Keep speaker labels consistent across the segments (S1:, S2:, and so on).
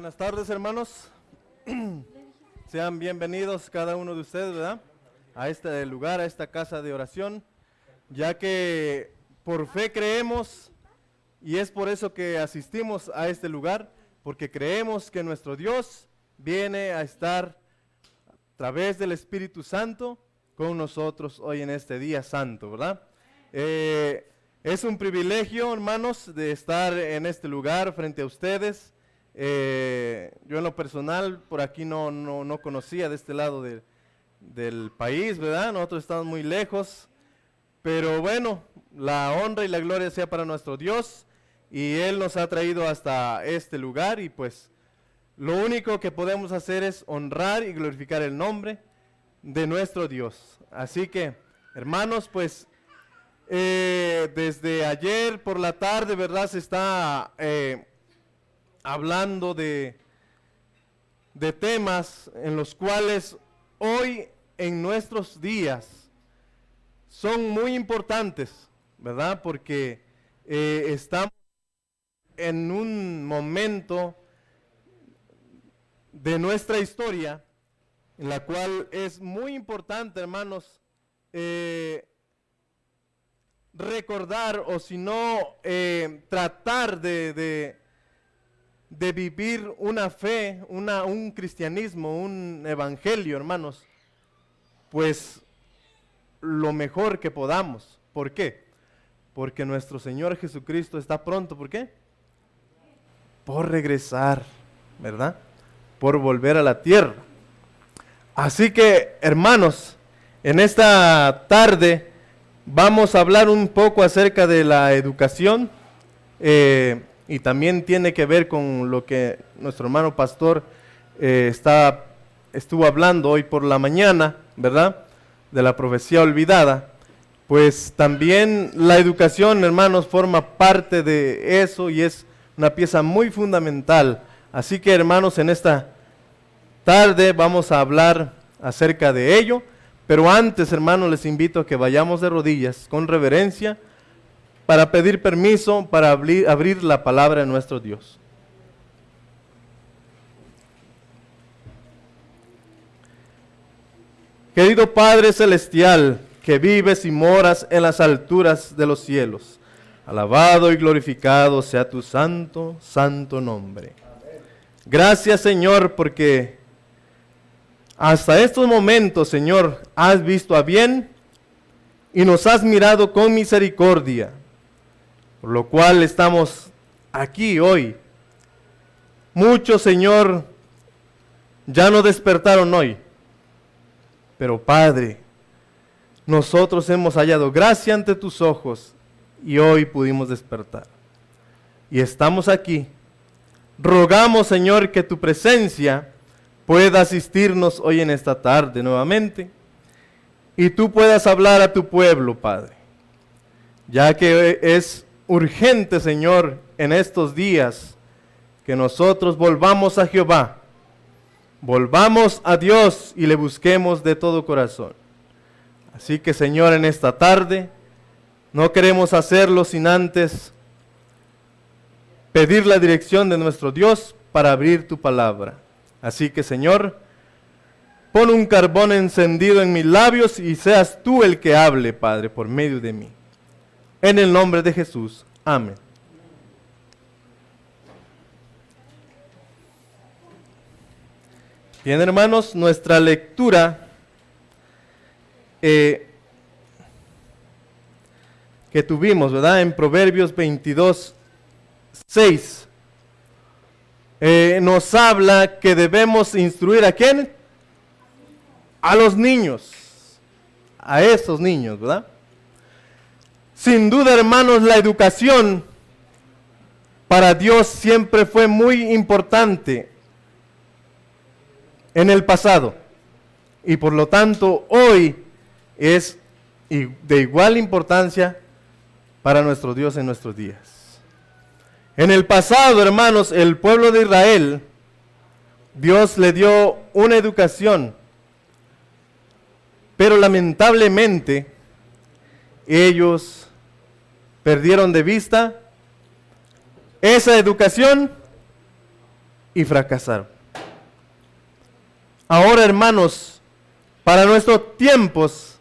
S1: Buenas tardes, hermanos. Sean bienvenidos cada uno de ustedes, ¿verdad? A este lugar, a esta casa de oración, ya que por fe creemos y es por eso que asistimos a este lugar, porque creemos que nuestro Dios viene a estar a través del Espíritu Santo con nosotros hoy en este día santo, ¿verdad? Es un privilegio, hermanos, de estar en este lugar frente a ustedes. Yo en lo personal por aquí no conocía de este lado del país, ¿verdad? Nosotros estamos muy lejos, pero bueno, la honra y la gloria sea para nuestro Dios y Él nos ha traído hasta este lugar y pues lo único que podemos hacer es honrar y glorificar el nombre de nuestro Dios. Así que, hermanos, pues desde ayer por la tarde, ¿verdad? Se está hablando de temas en los cuales hoy en nuestros días son muy importantes, ¿verdad? Porque estamos en un momento de nuestra historia en la cual es muy importante, hermanos, recordar o si no tratar de vivir una fe, un cristianismo, un evangelio, hermanos, pues lo mejor que podamos. ¿Por qué? Porque nuestro Señor Jesucristo está pronto. ¿Por qué? Por regresar, ¿verdad? Por volver a la tierra. Así que, hermanos, en esta tarde vamos a hablar un poco acerca de la educación. Y también tiene que ver con lo que nuestro hermano pastor estuvo hablando hoy por la mañana, ¿verdad? De la profecía olvidada. Pues también la educación, hermanos, forma parte de eso y es una pieza muy fundamental. Así que, hermanos, en esta tarde vamos a hablar acerca de ello. Pero antes, hermanos, les invito a que vayamos de rodillas con reverencia para pedir permiso para abrir la palabra de nuestro Dios. Querido Padre Celestial, que vives y moras en las alturas de los cielos, alabado y glorificado sea tu santo, santo nombre. Gracias, Señor, porque hasta estos momentos, Señor, has visto a bien y nos has mirado con misericordia. Por lo cual estamos aquí hoy. Muchos, Señor, ya no despertaron hoy. Pero Padre, nosotros hemos hallado gracia ante tus ojos y hoy pudimos despertar. Y estamos aquí. Rogamos, Señor, que tu presencia pueda asistirnos hoy en esta tarde nuevamente. Y tú puedas hablar a tu pueblo, Padre. Ya que es urgente, Señor, en estos días, que nosotros volvamos a Jehová, volvamos a Dios y le busquemos de todo corazón. Así que, Señor, en esta tarde, no queremos hacerlo sin antes pedir la dirección de nuestro Dios para abrir tu palabra. Así que, Señor, pon un carbón encendido en mis labios y seas tú el que hable, Padre, por medio de mí. En el nombre de Jesús. Amén. Bien, hermanos, nuestra lectura que tuvimos, ¿verdad? En Proverbios 22:6 nos habla que debemos instruir ¿a quién? A los niños, a esos niños, ¿verdad? Sin duda, hermanos, la educación para Dios siempre fue muy importante en el pasado. Y por lo tanto, hoy es de igual importancia para nuestro Dios en nuestros días. En el pasado, hermanos, el pueblo de Israel, Dios le dio una educación, pero lamentablemente ellos perdieron de vista esa educación y fracasaron. Ahora, hermanos, para nuestros tiempos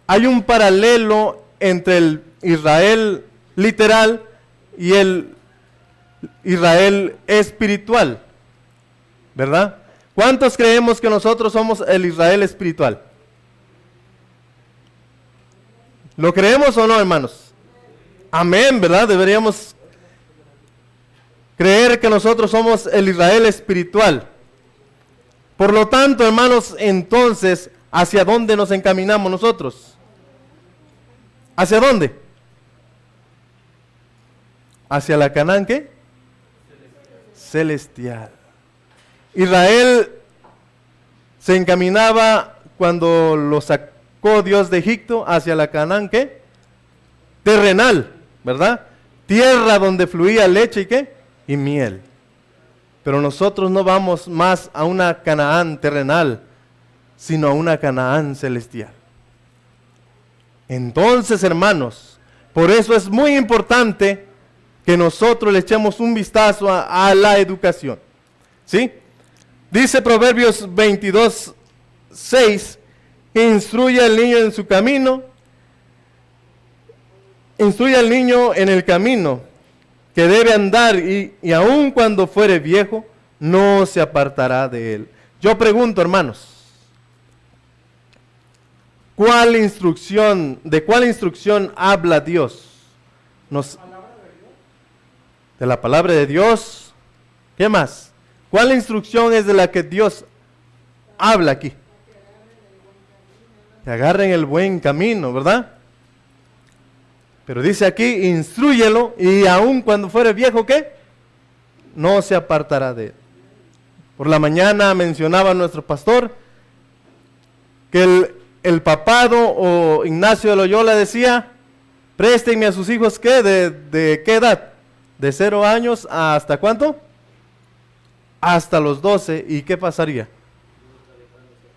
S1: hay un paralelo entre el Israel literal y el Israel espiritual, ¿verdad? ¿Cuántos creemos que nosotros somos el Israel espiritual? ¿Lo creemos o no, hermanos? Amén, ¿verdad? Deberíamos creer que nosotros somos el Israel espiritual. Por lo tanto, hermanos, entonces, ¿hacia dónde nos encaminamos nosotros? ¿Hacia dónde? ¿Hacia la Canaán qué? Celestial. Israel se encaminaba cuando lo sacó Dios de Egipto hacia la Canaán ¿qué? Terrenal, ¿verdad? Tierra donde fluía leche y ¿qué? Y miel. Pero nosotros no vamos más a una Canaán terrenal, sino a una Canaán celestial. Entonces, hermanos, por eso es muy importante que nosotros le echemos un vistazo a la educación. ¿Sí? Dice Proverbios 22:6, instruye al niño en su camino, instruye al niño en el camino que debe andar y aun cuando fuere viejo, no se apartará de él. Yo pregunto, hermanos, ¿de cuál instrucción habla Dios? De la palabra de Dios. ¿Qué más? ¿Cuál instrucción es de la que Dios habla aquí? Que agarren el buen camino, ¿verdad? Pero dice aquí, instrúyelo y aun cuando fuere viejo, ¿qué? No se apartará de él. Por la mañana mencionaba nuestro pastor que el papado o Ignacio de Loyola decía, préstenme a sus hijos, ¿qué? ¿De qué edad? ¿De 0 años hasta cuánto? Hasta los 12. ¿Y qué pasaría?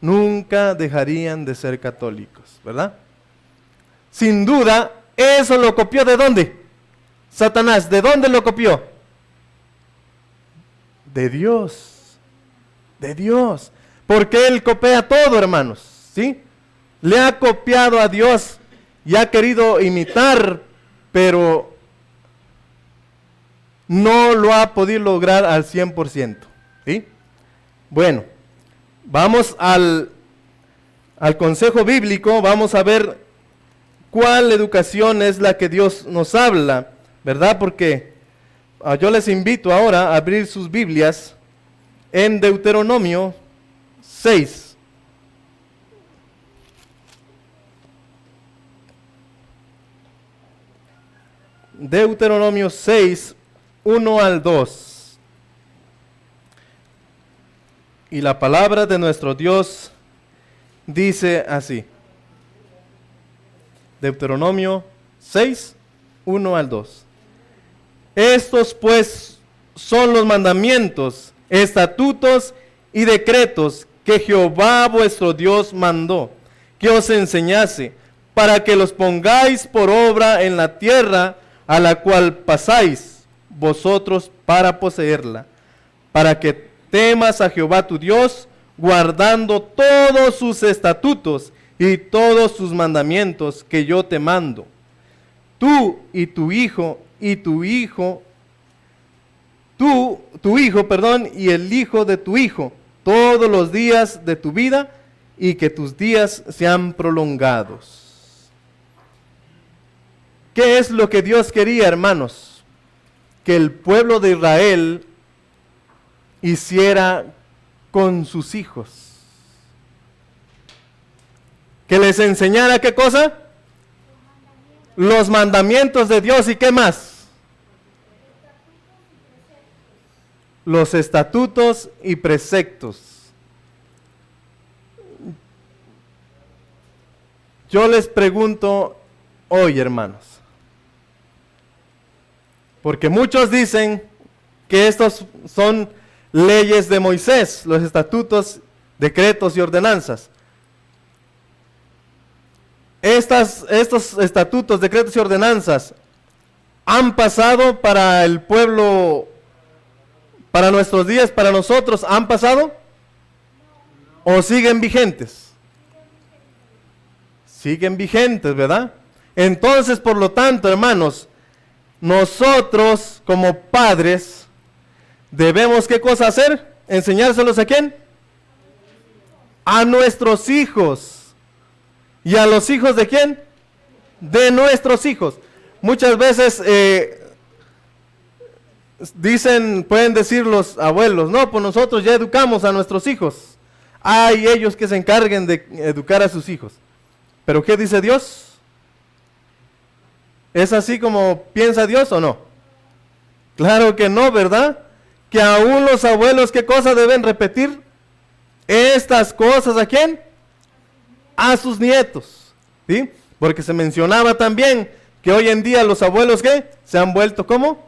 S1: Nunca dejarían de ser católicos, ¿verdad? Sin duda, eso lo copió ¿de dónde? Satanás, ¿de dónde lo copió? De Dios. De Dios. Porque él copia todo, hermanos, ¿sí? Le ha copiado a Dios y ha querido imitar, pero no lo ha podido lograr al 100%, ¿sí? Bueno, vamos al consejo bíblico, vamos a ver cuál educación es la que Dios nos habla, ¿verdad? Porque yo les invito ahora a abrir sus Biblias en Deuteronomio 6. Deuteronomio 6, 1 al 2. Y la palabra de nuestro Dios dice así. Deuteronomio 6, 1 al 2. Estos pues son los mandamientos, estatutos y decretos que Jehová vuestro Dios mandó, que os enseñase, para que los pongáis por obra en la tierra a la cual pasáis vosotros para poseerla, para que temas a Jehová tu Dios, guardando todos sus estatutos y todos sus mandamientos que yo te mando. Tú y tu hijo y tu hijo, tu hijo, y el hijo de tu hijo, todos los días de tu vida, y que tus días sean prolongados. ¿Qué es lo que Dios quería, hermanos? Que el pueblo de Israel hiciera con sus hijos. Que les enseñara ¿qué cosa? Los mandamientos de Dios. ¿Y qué más? Los estatutos y preceptos. Yo les pregunto hoy, hermanos, porque muchos dicen que estos son leyes de Moisés, los estatutos, decretos y ordenanzas. Estos estatutos, decretos y ordenanzas han pasado para el pueblo para nuestros días, para nosotros, han pasado o siguen vigentes. Siguen vigentes, ¿verdad? Entonces, por lo tanto, hermanos, nosotros como padres debemos, ¿qué cosa hacer? ¿Enseñárselos a quién? A nuestros hijos. ¿Y a los hijos de quién? De nuestros hijos. Muchas veces pueden decir los abuelos, no, pues nosotros ya educamos a nuestros hijos. Hay ellos que se encarguen de educar a sus hijos. ¿Pero qué dice Dios? ¿Es así como piensa Dios o no? Claro que no, ¿verdad? Que aún los abuelos, ¿qué cosa deben repetir? Estas cosas, ¿a quién? A sus nietos, ¿sí? Porque se mencionaba también que hoy en día los abuelos, ¿qué? Se han vuelto, ¿cómo?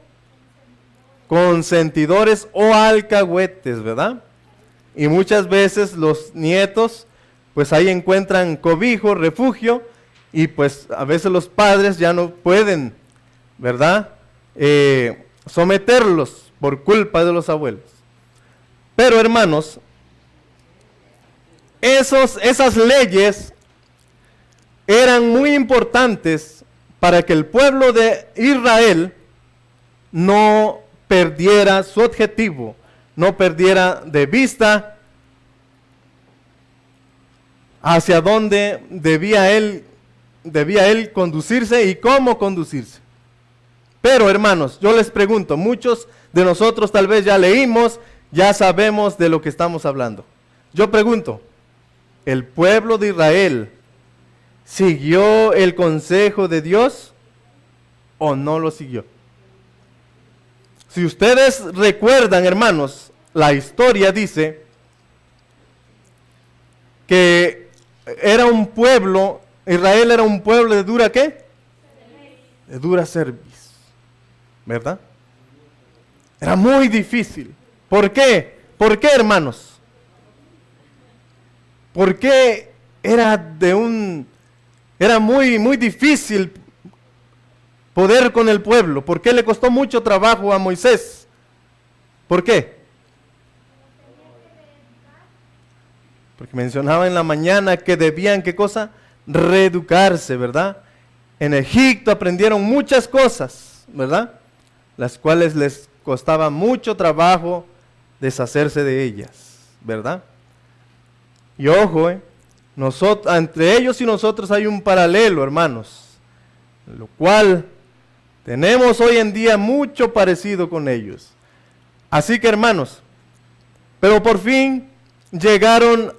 S1: Consentidores o alcahuetes, ¿verdad? Y muchas veces los nietos, pues ahí encuentran cobijo, refugio, y pues a veces los padres ya no pueden, ¿verdad? Someterlos por culpa de los abuelos. Pero hermanos, esas leyes eran muy importantes para que el pueblo de Israel no perdiera su objetivo, no perdiera de vista hacia dónde debía él conducirse y cómo conducirse. Pero hermanos, yo les pregunto, muchos de nosotros tal vez ya leímos, ya sabemos de lo que estamos hablando. Yo pregunto, ¿el pueblo de Israel siguió el consejo de Dios o no lo siguió? Si ustedes recuerdan, hermanos, la historia dice que era un pueblo, Israel era un pueblo de dura ¿qué? De dura cerviz, ¿verdad? Era muy difícil. ¿Por qué? ¿Por qué, hermanos? Porque era muy difícil poder con el pueblo. ¿Por qué le costó mucho trabajo a Moisés? ¿Por qué? Porque mencionaba en la mañana que debían, ¿qué cosa? Reeducarse, ¿verdad? En Egipto aprendieron muchas cosas, ¿verdad? Las cuales les costaba mucho trabajo deshacerse de ellas, ¿verdad? Y ojo, entre ellos y nosotros hay un paralelo, hermanos, lo cual tenemos hoy en día mucho parecido con ellos. Así que, hermanos, pero por fin llegaron,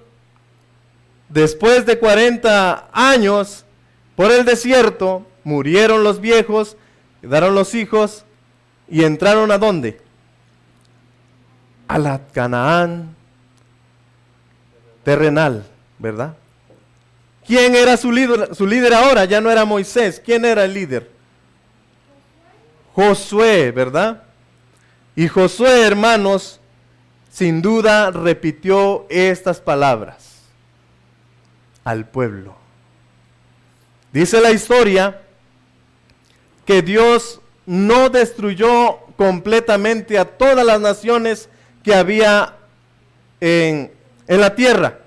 S1: después de 40 años, por el desierto, murieron los viejos, quedaron los hijos, y entraron ¿a dónde? A la Canaán terrenal, ¿verdad? ¿Quién era su líder? Su líder ahora ya no era Moisés. ¿Quién era el líder? Josué, ¿verdad? Y Josué, hermanos, sin duda repitió estas palabras al pueblo. Dice la historia que Dios no destruyó completamente a todas las naciones que había en la tierra.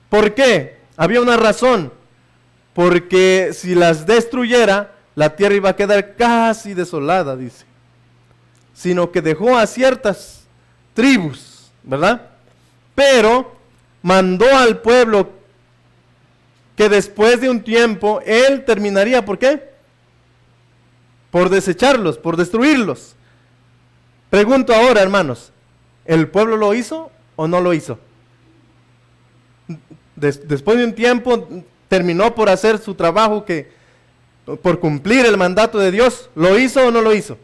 S1: ¿Por qué? Había una razón. Porque si las destruyera, la tierra iba a quedar casi desolada, dice. Sino que dejó a ciertas tribus, ¿verdad? Pero mandó al pueblo que después de un tiempo él terminaría, ¿por qué? Por desecharlos, por destruirlos. Pregunto ahora, hermanos, ¿el pueblo lo hizo o no lo hizo? Después de un tiempo terminó por hacer su trabajo, por cumplir el mandato de Dios. ¿Lo hizo o no lo hizo?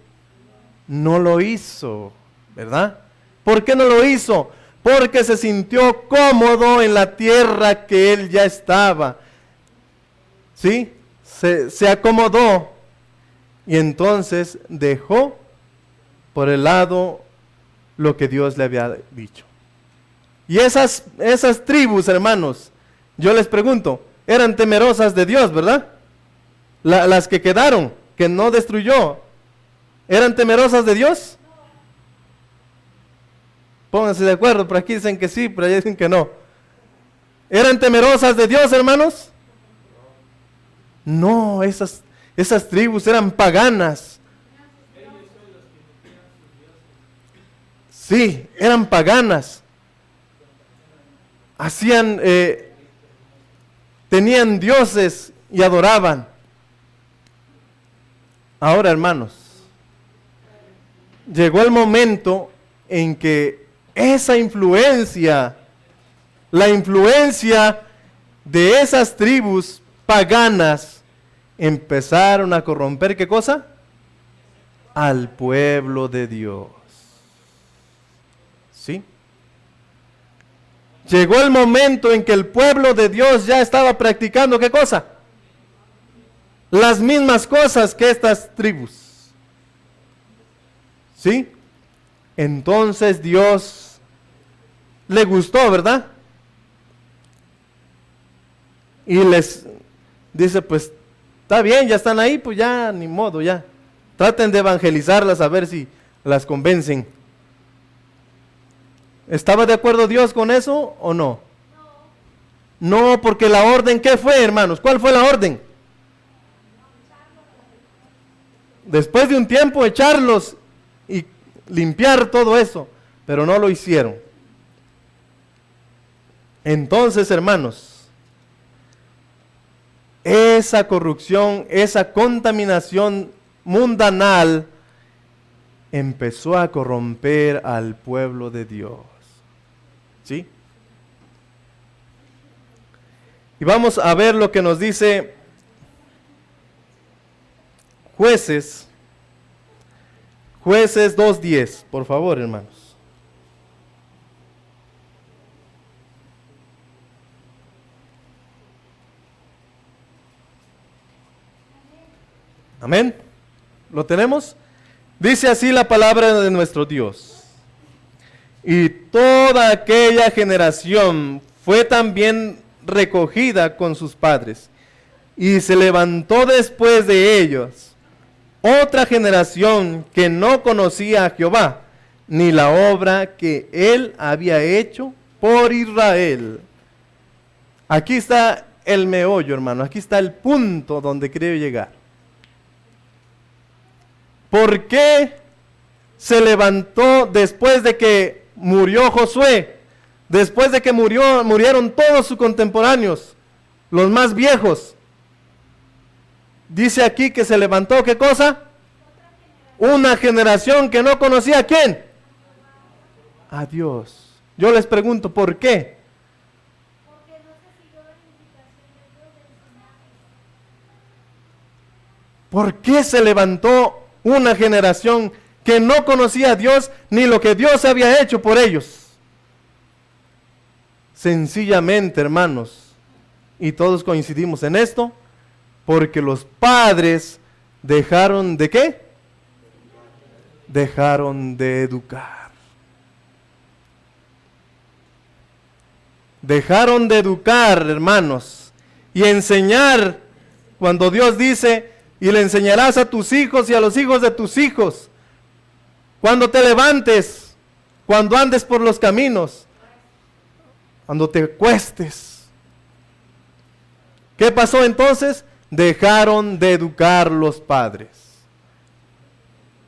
S1: No lo hizo, ¿verdad? ¿Por qué no lo hizo? Porque se sintió cómodo en la tierra que él ya estaba. ¿Sí? Se acomodó y entonces dejó por el lado lo que Dios le había dicho. Y esas tribus, hermanos, yo les pregunto, eran temerosas de Dios, ¿verdad? Las que quedaron, que no destruyó, ¿eran temerosas de Dios? pónganse de acuerdo, por aquí dicen que sí, por allá dicen que no. ¿Eran temerosas de Dios, hermanos? No, esas tribus eran paganas. Sí, eran paganas. Tenían dioses y adoraban. Ahora, hermanos, llegó el momento en que esa influencia, la influencia de esas tribus paganas, empezaron a corromper, ¿qué cosa? Al pueblo de Dios. ¿Sí? Llegó el momento en que el pueblo de Dios ya estaba practicando, ¿qué cosa? Las mismas cosas que estas tribus. ¿Sí? Entonces Dios le gustó, ¿verdad? Y les dice, pues, está bien, ya están ahí, pues ya, ni modo, ya. Traten de evangelizarlas a ver si las convencen. ¿Estaba de acuerdo Dios con eso o no? No, porque la orden, ¿qué fue, hermanos? ¿Cuál fue la orden? Después de un tiempo echarlos y limpiar todo eso, pero no lo hicieron. Entonces, hermanos, esa corrupción, esa contaminación mundanal empezó a corromper al pueblo de Dios. ¿Sí? Y vamos a ver lo que nos dice Jueces 2:10, por favor, hermanos. Amén. ¿Lo tenemos? Dice así la palabra de nuestro Dios. Y toda aquella generación fue también recogida con sus padres, y se levantó después de ellos otra generación que no conocía a Jehová, ni la obra que él había hecho por Israel. Aquí está el meollo, hermano, aquí está el punto donde quiero llegar. ¿Por qué se levantó después de que murió Josué? Después de que murieron todos sus contemporáneos, los más viejos. Dice aquí que se levantó, ¿qué cosa? Una generación que no conocía a ¿quién? A Dios. Yo les pregunto, ¿por qué? ¿Por qué se levantó una generación que no conocía a Dios ni lo que Dios había hecho por ellos? Sencillamente, hermanos, y todos coincidimos en esto, porque los padres dejaron de ¿qué? Dejaron de educar. Dejaron de educar, hermanos, y enseñar, cuando Dios dice, y le enseñarás a tus hijos y a los hijos de tus hijos, cuando te levantes, cuando andes por los caminos, cuando te acuestes. ¿Qué pasó entonces? Dejaron de educar los padres.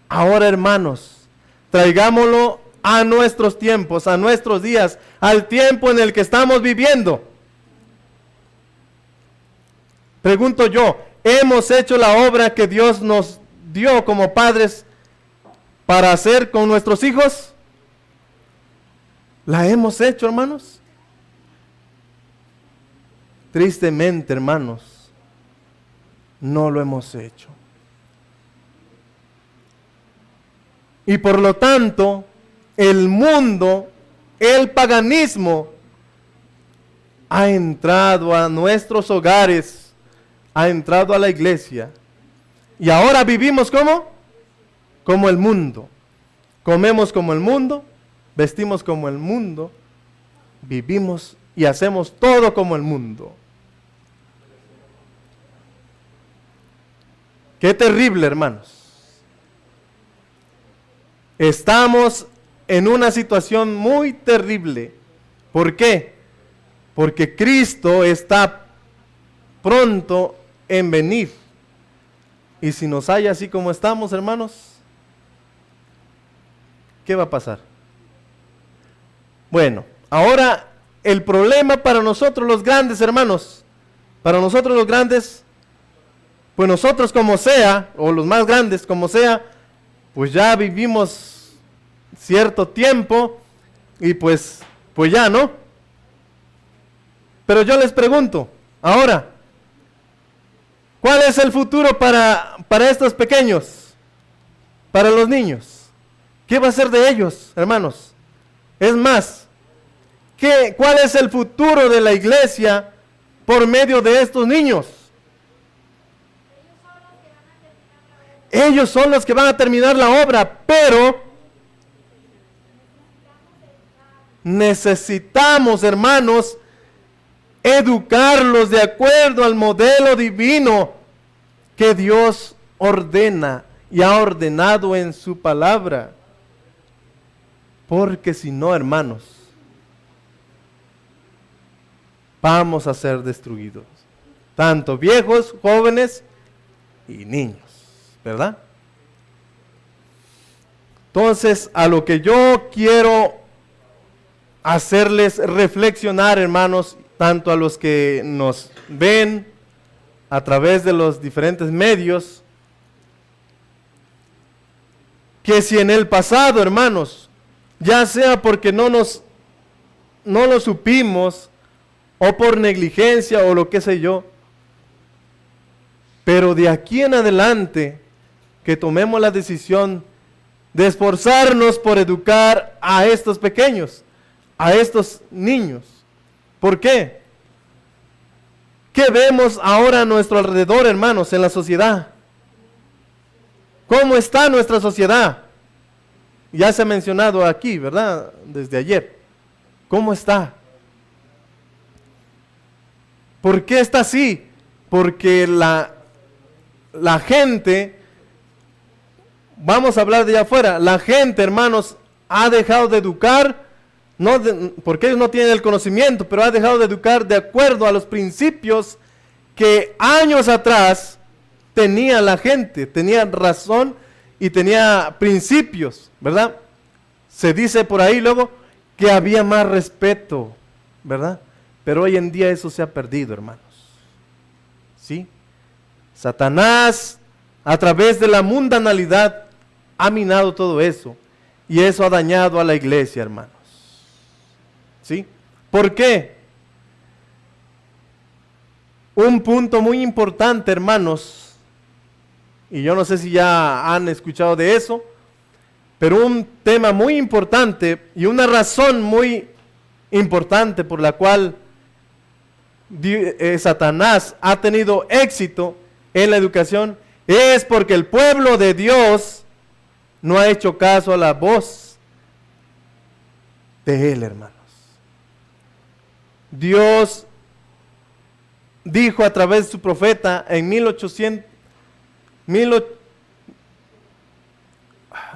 S1: Ahora, hermanos, traigámoslo a nuestros tiempos, a nuestros días, al tiempo en el que estamos viviendo. Pregunto yo, ¿hemos hecho la obra que Dios nos dio como padres para hacer con nuestros hijos? ¿La hemos hecho, hermanos? Tristemente, hermanos, no lo hemos hecho. Y por lo tanto, el mundo, el paganismo, ha entrado a nuestros hogares, ha entrado a la iglesia. Y ahora vivimos ¿cómo? Como el mundo. Comemos como el mundo, vestimos como el mundo, vivimos y hacemos todo como el mundo. Qué terrible, hermanos. Estamos en una situación muy terrible. ¿Por qué? Porque Cristo está pronto en venir. Y si nos halla así como estamos, hermanos, ¿qué va a pasar? Bueno, ahora el problema para nosotros los grandes, hermanos, para nosotros los grandes, pues nosotros como sea, o los más grandes como sea, pues ya vivimos cierto tiempo y pues ya, ¿no? Pero yo les pregunto, ahora, ¿cuál es el futuro para estos pequeños? Para los niños. ¿Qué va a ser de ellos, hermanos? Es más, ¿cuál es el futuro de la iglesia por medio de estos niños? Ellos son los que van a terminar la obra, pero necesitamos, hermanos, educarlos de acuerdo al modelo divino que Dios ordena y ha ordenado en su palabra. Porque si no, hermanos, vamos a ser destruidos. Tanto viejos, jóvenes y niños, ¿verdad? Entonces, a lo que yo quiero hacerles reflexionar, hermanos, tanto a los que nos ven a través de los diferentes medios, que si en el pasado, hermanos, ya sea porque no lo supimos, o por negligencia, o lo que sé yo, pero de aquí en adelante, que tomemos la decisión de esforzarnos por educar a estos pequeños, a estos niños. ¿Por qué? ¿Qué vemos ahora a nuestro alrededor, hermanos, en la sociedad? ¿Cómo está nuestra sociedad? Ya se ha mencionado aquí, ¿verdad? Desde ayer. ¿Cómo está? ¿Por qué está así? Porque la gente, vamos a hablar de allá afuera, la gente, hermanos, ha dejado de educar, porque ellos no tienen el conocimiento, pero ha dejado de educar de acuerdo a los principios que años atrás tenía la gente, tenía razón y tenía principios, ¿verdad? Se dice por ahí luego que había más respeto, ¿verdad? Pero hoy en día eso se ha perdido, hermanos. ¿Sí? Satanás, a través de la mundanalidad, ha minado todo eso. Y eso ha dañado a la iglesia, hermanos. ¿Sí? ¿Por qué? Un punto muy importante, hermanos, y yo no sé si ya han escuchado de eso, pero un tema muy importante y una razón muy importante por la cual Satanás ha tenido éxito en la educación es porque el pueblo de Dios no ha hecho caso a la voz de él, hermanos. Dios dijo a través de su profeta en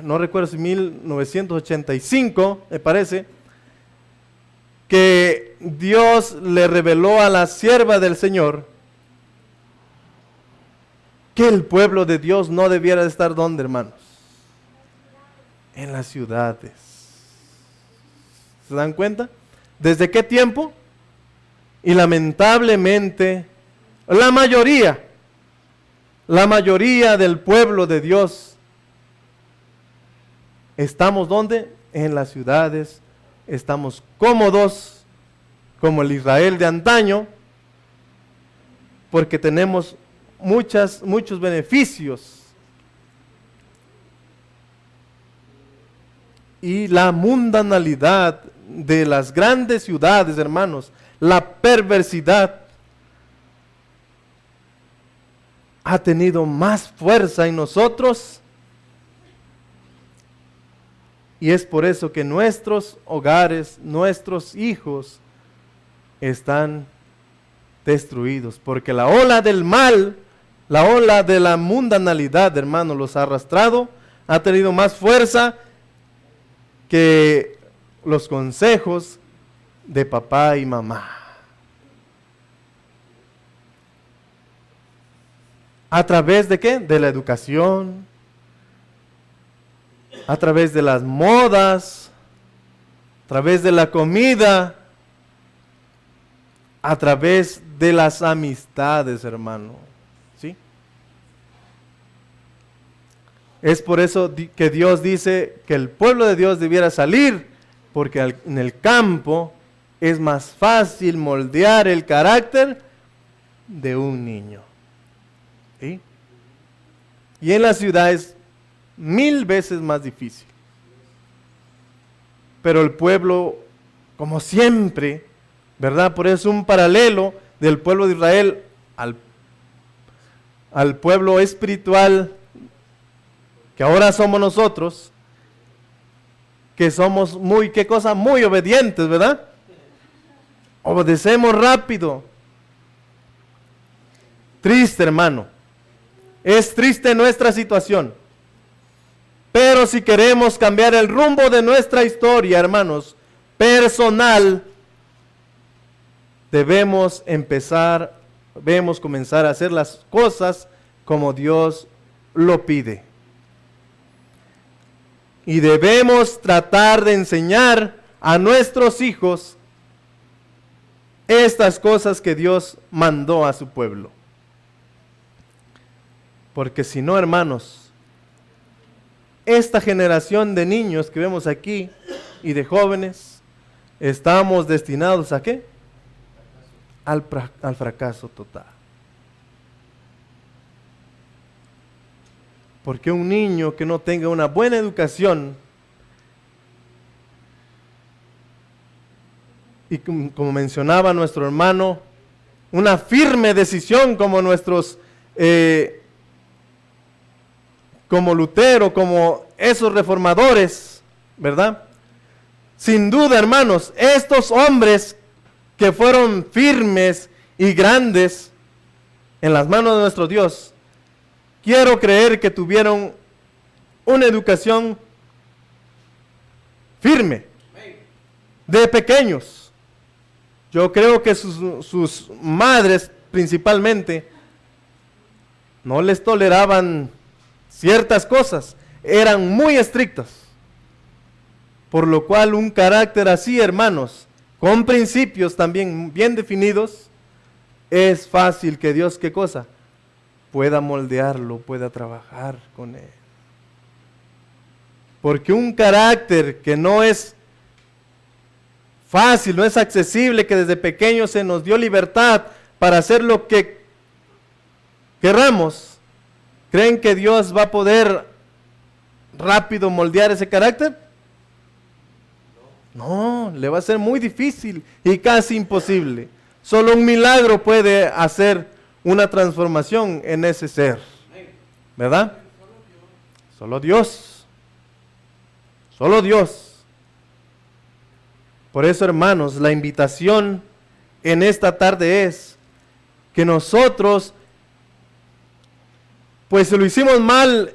S1: no recuerdo si 1985, me parece, que Dios le reveló a la sierva del Señor que el pueblo de Dios no debiera de estar ¿dónde, hermanos? En las ciudades. ¿Se dan cuenta? ¿Desde qué tiempo? Y lamentablemente, la mayoría del pueblo de Dios, ¿estamos dónde? En las ciudades. Estamos cómodos, como el Israel de antaño, porque tenemos muchos beneficios. Y la mundanalidad de las grandes ciudades, hermanos, la perversidad ha tenido más fuerza en nosotros. Y es por eso que nuestros hogares, nuestros hijos están destruidos. Porque la ola del mal, la ola de la mundanalidad, hermano, los ha arrastrado, ha tenido más fuerza que los consejos de papá y mamá. ¿A través de qué? De la educación, a través de las modas, a través de la comida, a través de las amistades, hermano. ¿Sí? Es por eso que Dios dice que el pueblo de Dios debiera salir, porque en el campo es más fácil moldear el carácter de un niño. ¿Sí? Y en la ciudad es 1000 veces más difícil. Pero el pueblo, como siempre, ¿verdad? Por eso es un paralelo del pueblo de Israel al pueblo espiritual que ahora somos nosotros, que somos ¿qué cosa? Muy obedientes, ¿verdad? Obedecemos rápido. Triste, hermano. Es triste nuestra situación. Pero si queremos cambiar el rumbo de nuestra historia, hermanos, personal, debemos comenzar a hacer las cosas como Dios lo pide. Y debemos tratar de enseñar a nuestros hijos estas cosas que Dios mandó a su pueblo. Porque si no, hermanos, esta generación de niños que vemos aquí y de jóvenes, estamos destinados ¿a qué? Al fracaso total. Porque un niño que no tenga una buena educación, y como mencionaba nuestro hermano, una firme decisión como nuestros, como Lutero, como esos reformadores, ¿verdad? Sin duda, hermanos, estos hombres que fueron firmes y grandes en las manos de nuestro Dios, quiero creer que tuvieron una educación firme, de pequeños. Yo creo que sus madres principalmente no les toleraban ciertas cosas, eran muy estrictas. Por lo cual un carácter así, hermanos, con principios también bien definidos, es fácil que Dios, ¿qué cosa? Pueda moldearlo, pueda trabajar con él. Porque un carácter que no es fácil, no es accesible, que desde pequeño se nos dio libertad para hacer lo que queramos, ¿creen que Dios va a poder rápido moldear ese carácter? No, le va a ser muy difícil y casi imposible. Solo un milagro puede hacer una transformación en ese ser, ¿verdad? Solo Dios. Solo Dios. Por eso, hermanos, la invitación en esta tarde es que nosotros, pues si lo hicimos mal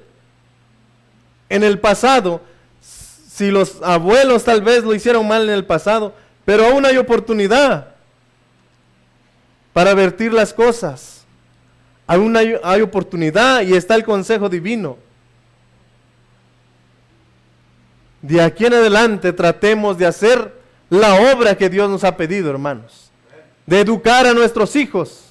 S1: en el pasado, si los abuelos tal vez lo hicieron mal en el pasado, pero aún hay oportunidad para vertir las cosas. Aún hay oportunidad y está el consejo divino. De aquí en adelante tratemos de hacer la obra que Dios nos ha pedido, hermanos. De educar a nuestros hijos,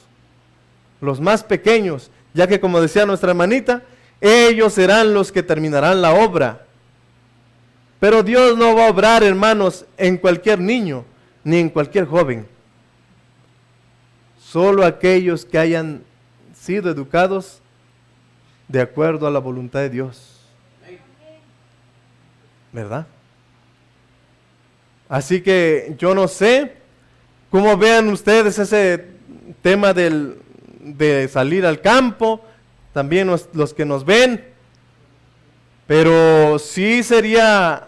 S1: los más pequeños, ya que como decía nuestra hermanita, ellos serán los que terminarán la obra. Pero Dios no va a obrar, hermanos, en cualquier niño, ni en cualquier joven. Solo aquellos que hayan sido educados de acuerdo a la voluntad de Dios. ¿Verdad? Así que yo no sé cómo vean ustedes ese tema de salir al campo, también los que nos ven, pero sí sería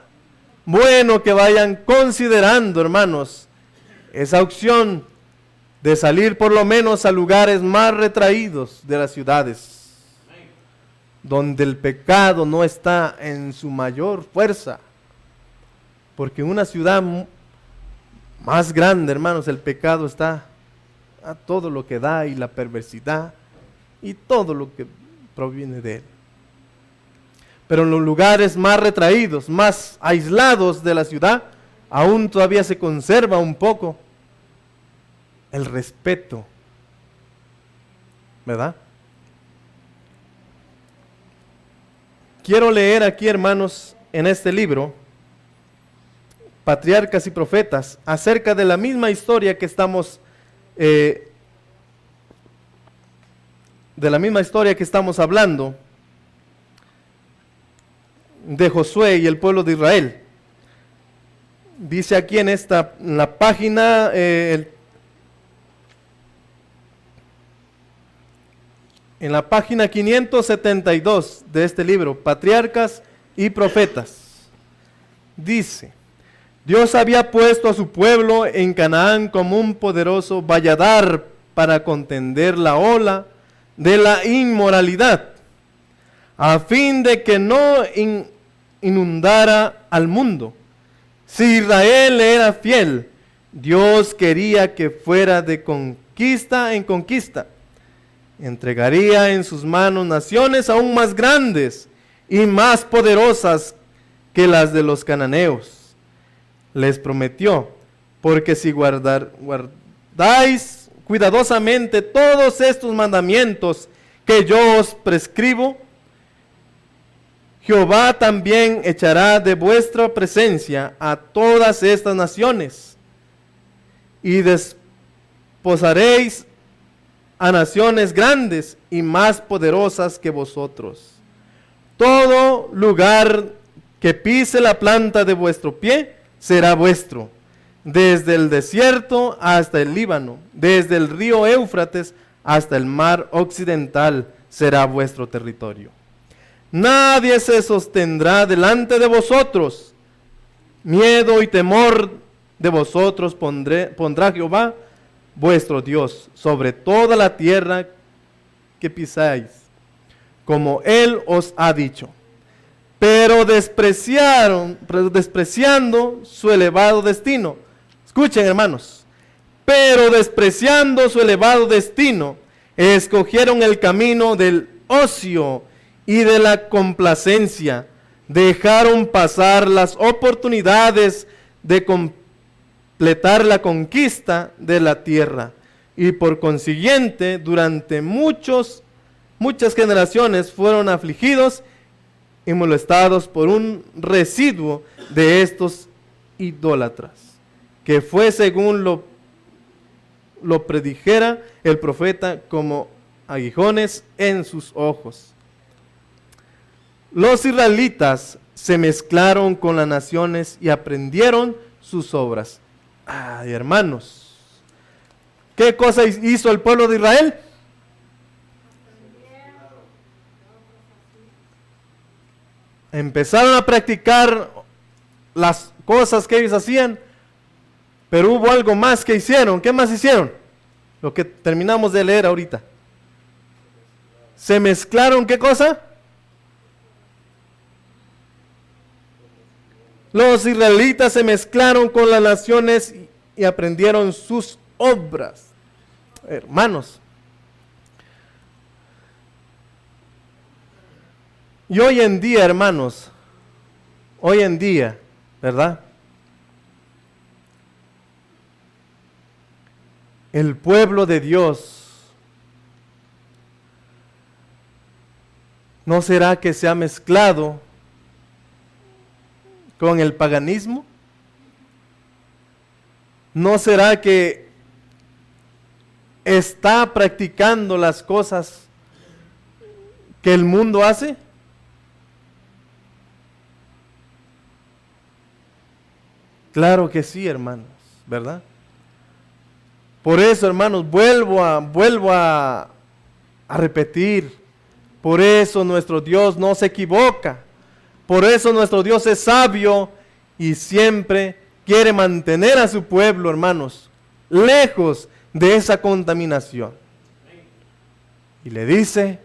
S1: bueno que vayan considerando, hermanos, esa opción de salir por lo menos a lugares más retraídos de las ciudades, donde el pecado no está en su mayor fuerza, Porque en una ciudad más grande, hermanos, el pecado está a todo lo que da y la perversidad y todo lo que proviene de él. Pero en los lugares más retraídos, más aislados de la ciudad, aún todavía se conserva un poco el respeto, ¿verdad? Quiero leer aquí, hermanos, en este libro, Patriarcas y Profetas, acerca de la misma historia que estamos hablando, de Josué y el pueblo de Israel. Dice aquí en la página, en la página 572 de este libro, Patriarcas y Profetas, dice: Dios había puesto a su pueblo en Canaán como un poderoso valladar para contender la ola de la inmoralidad, a fin de que no inundara al mundo. Si Israel era fiel, Dios quería que fuera de conquista en conquista. Entregaría en sus manos naciones aún más grandes y más poderosas que las de los cananeos. Les prometió: porque si guardáis cuidadosamente todos estos mandamientos que yo os prescribo, Jehová también echará de vuestra presencia a todas estas naciones, y desposaréis a naciones grandes y más poderosas que vosotros. Todo lugar que pise la planta de vuestro pie será vuestro, desde el desierto hasta el Líbano, desde el río Éufrates hasta el mar occidental será vuestro territorio. Nadie se sostendrá delante de vosotros. Miedo y temor de vosotros pondrá Jehová vuestro Dios sobre toda la tierra que pisáis, como Él os ha dicho. Pero despreciando su elevado destino. Escuchen, hermanos. Pero despreciando su elevado destino, escogieron el camino del ocio y de la complacencia. Dejaron pasar las oportunidades de completar la conquista de la tierra. Y por consiguiente, durante muchas generaciones fueron afligidos y molestados por un residuo de estos idólatras, que fue según lo predijera el profeta, como aguijones en sus ojos. Los israelitas se mezclaron con las naciones y aprendieron sus obras. Ay, hermanos, ¿qué cosa hizo el pueblo de Israel? Empezaron a practicar las cosas que ellos hacían, pero hubo algo más que hicieron. ¿Qué más hicieron? Lo que terminamos de leer ahorita. ¿Se mezclaron qué cosa? Los israelitas se mezclaron con las naciones y aprendieron sus obras. Hermanos, y hoy en día, hermanos, ¿verdad? El pueblo de Dios, ¿no será que se ha mezclado con el paganismo? ¿No será que está practicando las cosas que el mundo hace? Claro que sí, hermanos, ¿verdad? Por eso, hermanos, vuelvo a repetir, por eso nuestro Dios no se equivoca, por eso nuestro Dios es sabio y siempre quiere mantener a su pueblo, hermanos, lejos de esa contaminación. Y le dice: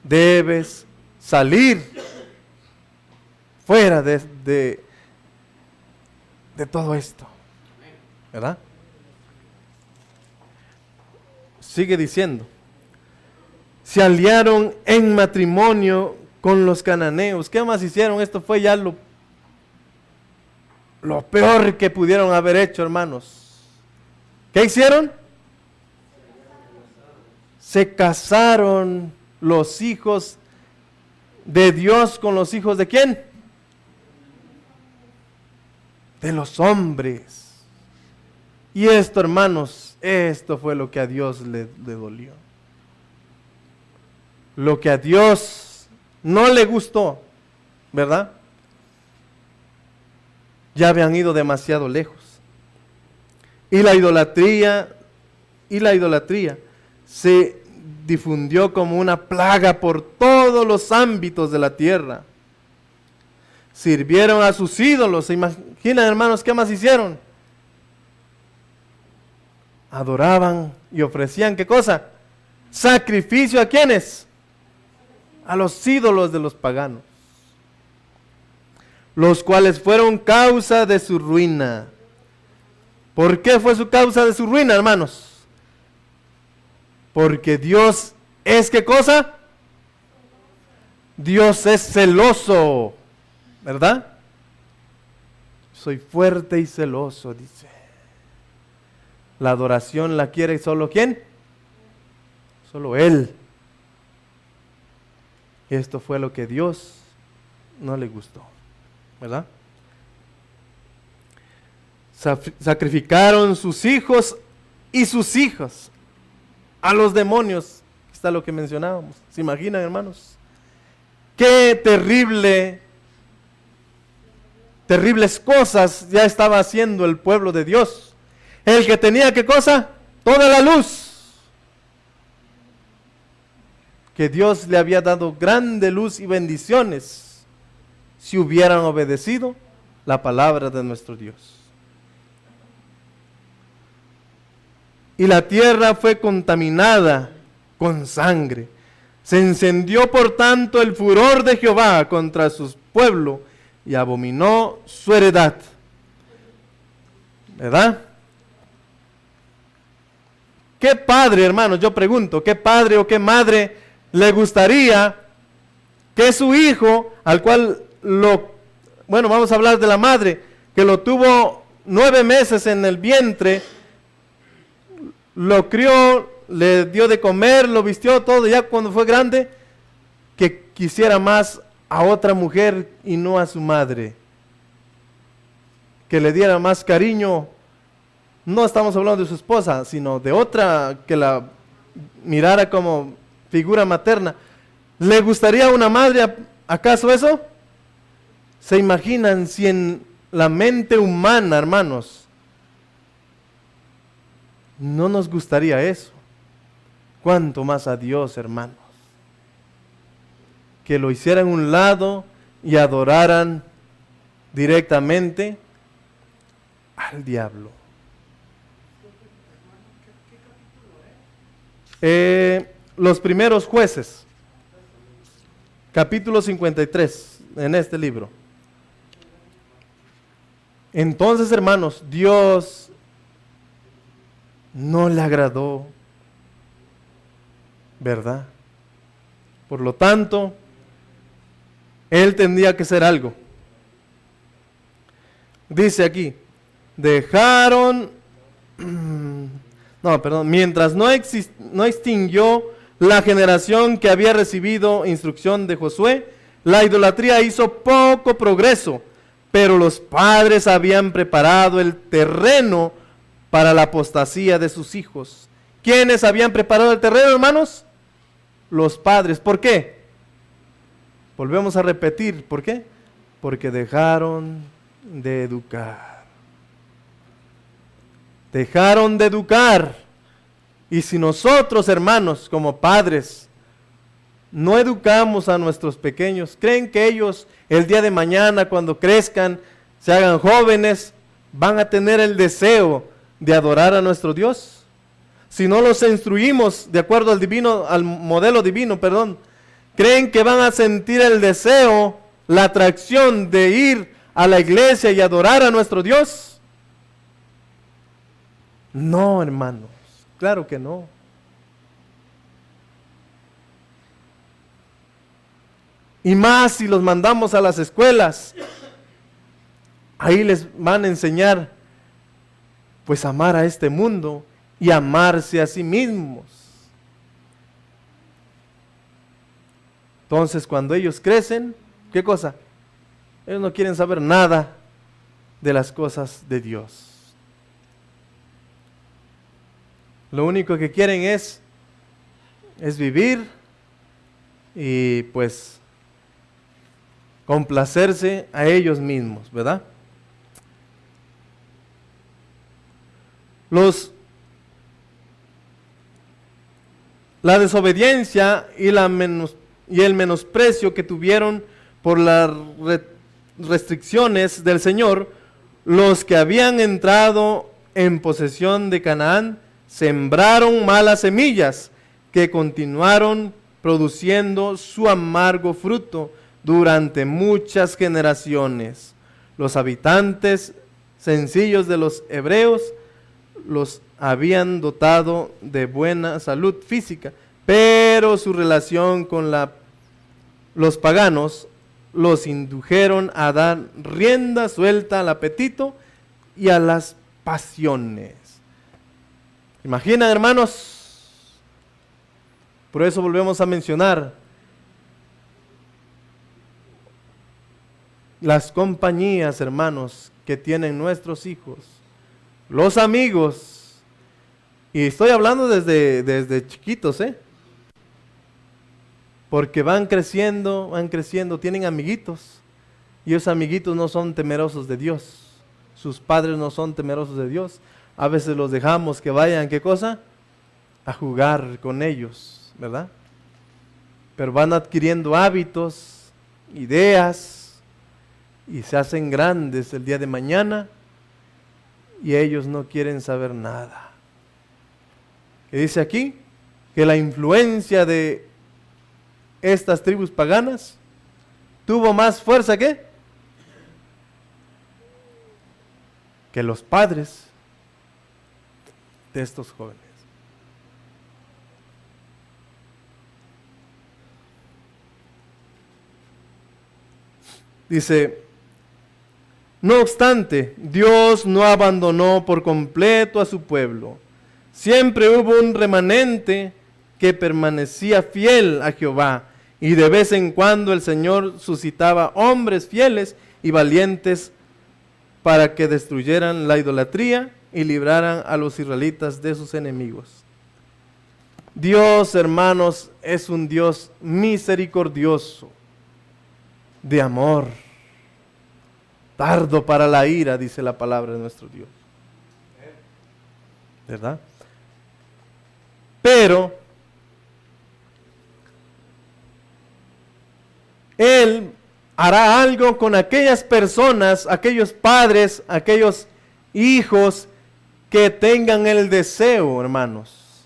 S1: debes salir fuera de de todo esto, ¿verdad? Sigue diciendo, se aliaron en matrimonio con los cananeos. ¿Qué más hicieron? Esto fue ya lo peor que pudieron haber hecho, hermanos. ¿Qué hicieron? Se casaron los hijos de Dios con los hijos ¿de quién? De los hombres. Y esto, hermanos, esto fue lo que a Dios le dolió. Lo que a Dios no le gustó, ¿verdad? Ya habían ido demasiado lejos. Y la idolatría se difundió como una plaga por todos los ámbitos de la tierra. Sirvieron a sus ídolos. ¿Se imaginan, hermanos, qué más hicieron? Adoraban y ofrecían, ¿qué cosa? Sacrificio, ¿a quiénes? A los ídolos de los paganos, los cuales fueron causa de su ruina. ¿Por qué fue su causa de su ruina, hermanos? Porque Dios es, ¿qué cosa? Dios es celoso, ¿verdad? Soy fuerte y celoso, dice. La adoración la quiere solo ¿quién? Solo Él. Esto fue lo que Dios no le gustó, ¿verdad? Sacrificaron sus hijos y sus hijas a los demonios. Está lo que mencionábamos. ¿Se imaginan, hermanos? Qué terribles cosas ya estaba haciendo el pueblo de Dios. El que tenía, ¿qué cosa? Toda la luz. Que Dios le había dado grande luz y bendiciones si hubieran obedecido la palabra de nuestro Dios. Y la tierra fue contaminada con sangre. Se encendió por tanto el furor de Jehová contra su pueblo y abominó su heredad. ¿Verdad? ¿Qué padre, hermanos? Yo pregunto, ¿qué padre o qué madre le gustaría que su hijo, al cual vamos a hablar de la madre, que lo tuvo 9 meses en el vientre, lo crió, le dio de comer, lo vistió todo, ya cuando fue grande, que quisiera más a otra mujer y no a su madre? Que le diera más cariño. No estamos hablando de su esposa, sino de otra que la mirara como figura materna. ¿Le gustaría a una madre acaso eso? ¿Se imaginan si en la mente humana, hermanos, no nos gustaría eso? ¿Cuánto más a Dios, hermanos? Que lo hicieran a un lado y adoraran directamente al diablo. Los primeros jueces, capítulo 53, en este libro. Entonces, hermanos, Dios no le agradó, ¿verdad? Por lo tanto, Él tendría que hacer algo. Dice aquí, mientras no extinguió la generación que había recibido instrucción de Josué, la idolatría hizo poco progreso, pero los padres habían preparado el terreno para la apostasía de sus hijos. ¿Quiénes habían preparado el terreno, hermanos? Los padres. ¿Por qué? Volvemos a repetir, ¿por qué? Porque dejaron de educar. Dejaron de educar. Y si nosotros, hermanos, como padres, no educamos a nuestros pequeños, ¿creen que ellos el día de mañana, cuando crezcan, se hagan jóvenes, van a tener el deseo de adorar a nuestro Dios? Si no los instruimos de acuerdo al modelo divino, ¿creen que van a sentir el deseo, la atracción de ir a la iglesia y adorar a nuestro Dios? No, hermanos, claro que no. Y más si los mandamos a las escuelas, ahí les van a enseñar pues a amar a este mundo y amarse a sí mismos. Entonces cuando ellos crecen, ¿qué cosa? Ellos no quieren saber nada de las cosas de Dios. Lo único que quieren es vivir y pues complacerse a ellos mismos, ¿verdad? La desobediencia y el menosprecio que tuvieron por las restricciones del Señor, los que habían entrado en posesión de Canaán, sembraron malas semillas que continuaron produciendo su amargo fruto durante muchas generaciones. Los habitantes sencillos de los hebreos los habían dotado de buena salud física, pero su relación con los paganos los indujeron a dar rienda suelta al apetito y a las pasiones. ¿Imaginan, hermanos? Por eso volvemos a mencionar las compañías, hermanos, que tienen nuestros hijos, los amigos, y estoy hablando desde chiquitos, porque van creciendo, tienen amiguitos, y esos amiguitos no son temerosos de Dios, sus padres no son temerosos de Dios. A veces los dejamos que vayan, ¿qué cosa? A jugar con ellos, ¿verdad? Pero van adquiriendo hábitos, ideas, y se hacen grandes el día de mañana, y ellos no quieren saber nada. ¿Qué dice aquí? Que la influencia de estas tribus paganas tuvo más fuerza que los padres de estos jóvenes. Dice, no obstante, Dios no abandonó por completo a su pueblo. Siempre hubo un remanente que permanecía fiel a Jehová, y de vez en cuando el Señor suscitaba hombres fieles y valientes para que destruyeran la idolatría y libraran a los israelitas de sus enemigos. Dios, hermanos, es un Dios misericordioso, de amor, tardo para la ira, dice la palabra de nuestro Dios. ¿Verdad? Pero Él hará algo con aquellas personas, aquellos padres, aquellos hijos que tengan el deseo, hermanos,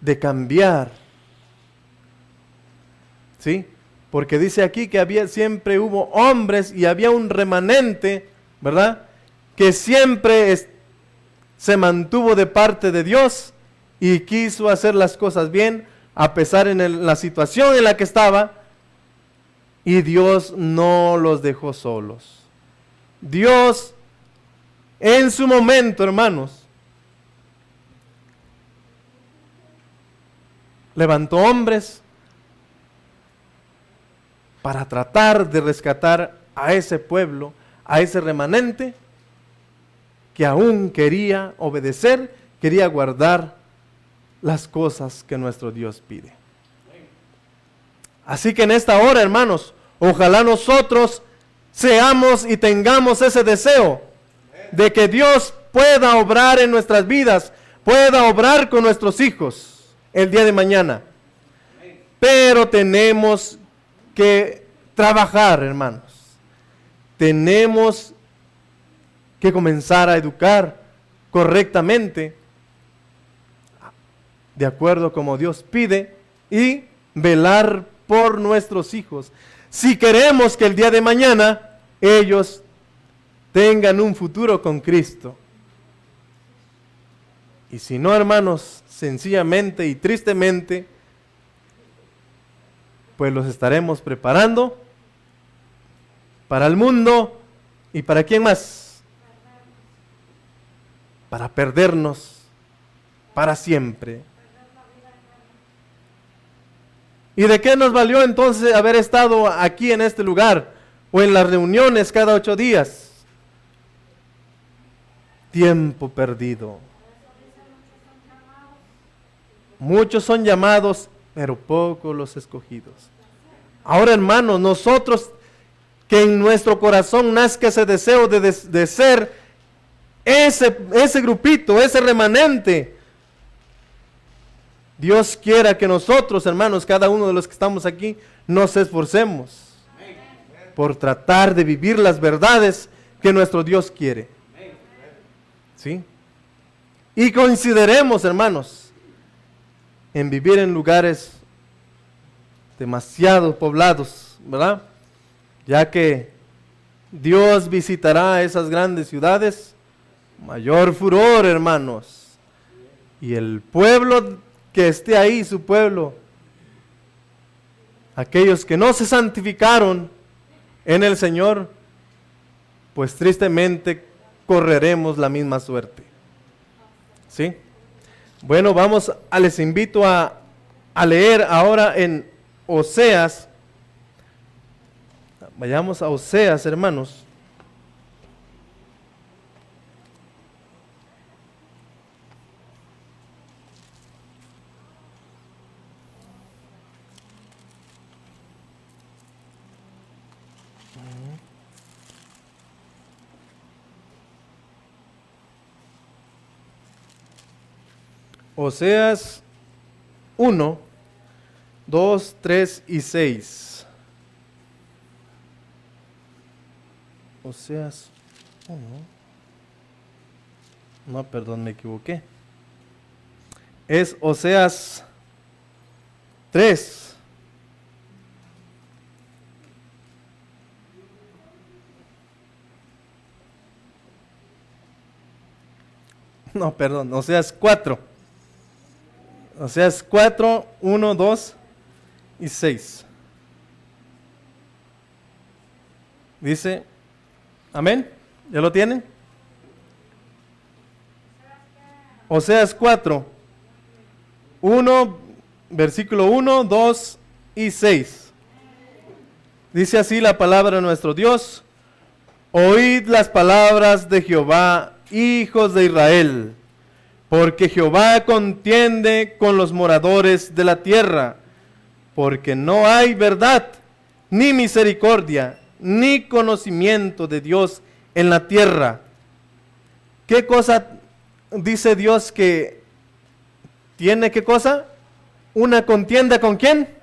S1: de cambiar. ¿Sí? Porque dice aquí que siempre hubo hombres y había un remanente, ¿verdad? Que siempre se mantuvo de parte de Dios y quiso hacer las cosas bien a pesar de la situación en la que estaba, y Dios no los dejó solos. Dios en su momento, hermanos, levantó hombres para tratar de rescatar a ese pueblo, a ese remanente que aún quería obedecer, quería guardar las cosas que nuestro Dios pide. Así que en esta hora, hermanos, ojalá nosotros seamos y tengamos ese deseo de que Dios pueda obrar en nuestras vidas, pueda obrar con nuestros hijos el día de mañana. Pero tenemos que trabajar, hermanos. Tenemos que comenzar a educar correctamente, de acuerdo como Dios pide, y velar por nuestros hijos, si queremos que el día de mañana ellos tengan un futuro con Cristo. Y si no, hermanos, sencillamente y tristemente, pues los estaremos preparando para el mundo. ¿Y para quién más? Para perdernos para siempre. ¿Y de qué nos valió entonces haber estado aquí en este lugar o en las reuniones cada 8 días? Tiempo perdido. Muchos son llamados, pero pocos los escogidos. Ahora, hermanos, nosotros, que en nuestro corazón nazca ese deseo de ser ese grupito, ese remanente. Dios quiera que nosotros, hermanos, cada uno de los que estamos aquí, nos esforcemos por tratar de vivir las verdades que nuestro Dios quiere. ¿Sí? Y consideremos, hermanos, en vivir en lugares demasiado poblados, ¿verdad? Ya que Dios visitará esas grandes ciudades, mayor furor, hermanos. Y el pueblo que esté ahí, su pueblo, aquellos que no se santificaron en el Señor, pues tristemente correremos la misma suerte. ¿Sí? Bueno, les invito a leer ahora en Oseas. Vayamos a Oseas, hermanos. Oseas 1, 2, 3 y 6. Oseas 1. No, perdón, me equivoqué. Es Oseas 3. No, perdón, Oseas 4. Oseas 4, 1, 2 y 6. Dice, amén, ¿ya lo tienen? Oseas 4, 1, versículo 1, 2 y 6. Dice así la palabra de nuestro Dios: oíd las palabras de Jehová, hijos de Israel, porque Jehová contiende con los moradores de la tierra, porque no hay verdad, ni misericordia, ni conocimiento de Dios en la tierra. ¿Qué cosa dice Dios que tiene? ¿Qué cosa? Una contienda, ¿con quién?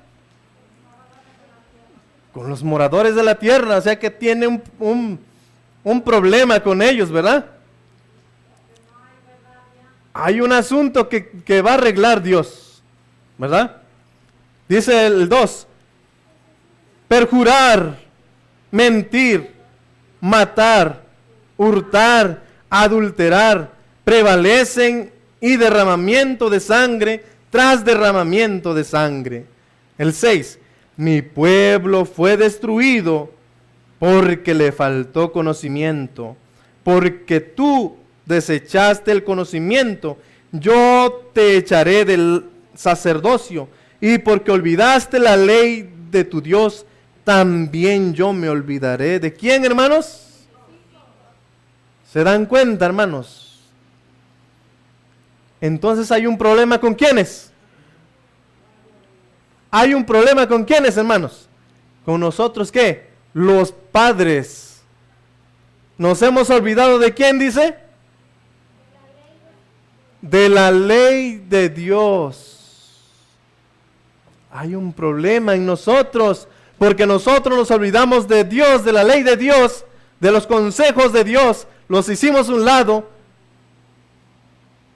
S1: Con los moradores de la tierra. O sea que tiene un problema con ellos, ¿verdad? Hay un asunto que va a arreglar Dios, ¿verdad? Dice el 2, perjurar, mentir, matar, hurtar, adulterar, prevalecen, y derramamiento de sangre tras derramamiento de sangre. El 6, mi pueblo fue destruido porque le faltó conocimiento, porque tú desechaste el conocimiento, yo te echaré del sacerdocio, y porque olvidaste la ley de tu Dios, también yo me olvidaré. ¿De quién, hermanos? ¿Se dan cuenta, hermanos? Entonces hay un problema con quiénes. Hay un problema con quiénes, hermanos. Con nosotros, ¿qué? Los padres. Nos hemos olvidado de quién, dice. De la ley de Dios. Hay un problema en nosotros, porque nosotros nos olvidamos de Dios, de la ley de Dios, de los consejos de Dios, los hicimos a un lado.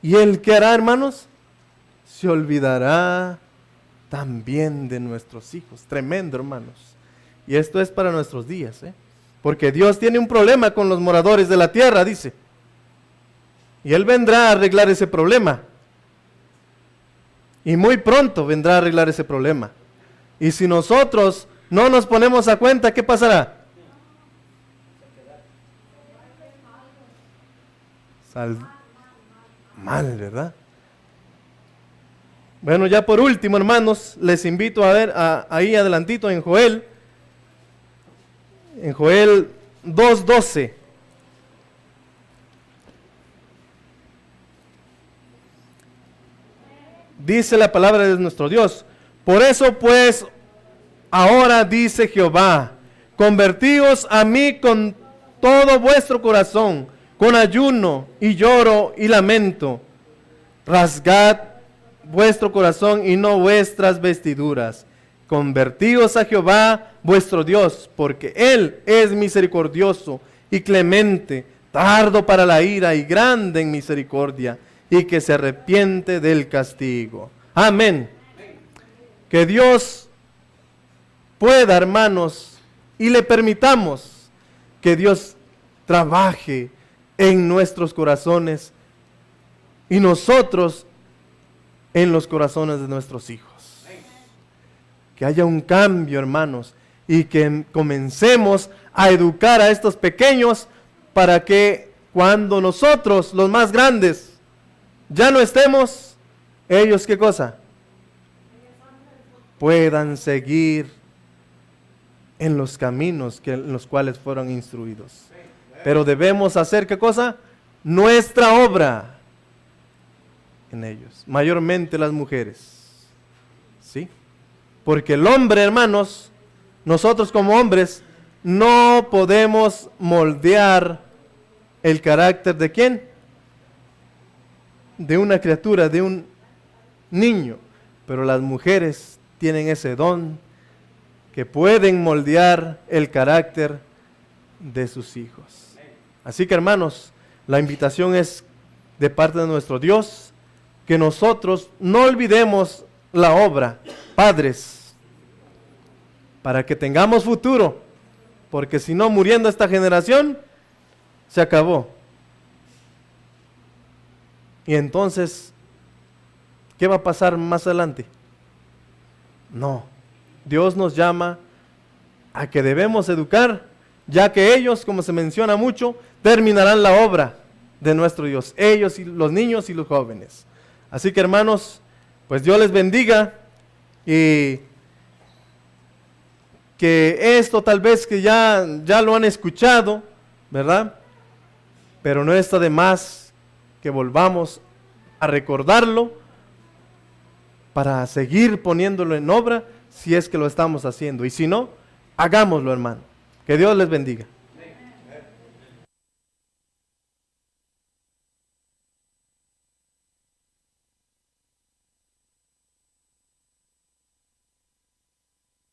S1: ¿Y Él qué hará, hermanos? Se olvidará también de nuestros hijos. Tremendo, hermanos. Y esto es para nuestros días, porque Dios tiene un problema con los moradores de la tierra, dice. Y Él vendrá a arreglar ese problema. Y muy pronto vendrá a arreglar ese problema. Y si nosotros no nos ponemos a cuenta, ¿qué pasará? Mal, ¿verdad? Bueno, ya por último, hermanos, les invito a ver ahí adelantito en Joel 2:12. Dice la palabra de nuestro Dios: por eso pues, ahora dice Jehová, convertíos a mí con todo vuestro corazón, con ayuno y lloro y lamento. Rasgad vuestro corazón y no vuestras vestiduras. Convertíos a Jehová vuestro Dios, porque Él es misericordioso y clemente, tardo para la ira y grande en misericordia, y que se arrepiente del castigo. Amén. Que Dios pueda, hermanos, y le permitamos que Dios trabaje en nuestros corazones y nosotros en los corazones de nuestros hijos. Que haya un cambio, hermanos, y que comencemos a educar a estos pequeños para que cuando nosotros, los más grandes, ya no estemos, ellos, ¿qué cosa? Puedan seguir en los caminos en los cuales fueron instruidos. Pero debemos hacer, ¿qué cosa? Nuestra obra en ellos, mayormente las mujeres, ¿sí? Porque el hombre, hermanos, nosotros como hombres, no podemos moldear el carácter ¿de quién? De una criatura, de un niño. Pero las mujeres tienen ese don que pueden moldear el carácter de sus hijos. Así que, hermanos, la invitación es de parte de nuestro Dios, que nosotros no olvidemos la obra, padres, para que tengamos futuro, porque si no, muriendo esta generación, se acabó. Y entonces, ¿qué va a pasar más adelante? No, Dios nos llama a que debemos educar, ya que ellos, como se menciona mucho, terminarán la obra de nuestro Dios, ellos y los niños y los jóvenes. Así que, hermanos, pues Dios les bendiga, y que esto tal vez que ya lo han escuchado, ¿verdad? Pero no está de más que volvamos a recordarlo para seguir poniéndolo en obra, si es que lo estamos haciendo. Y si no, hagámoslo, hermano. Que Dios les bendiga.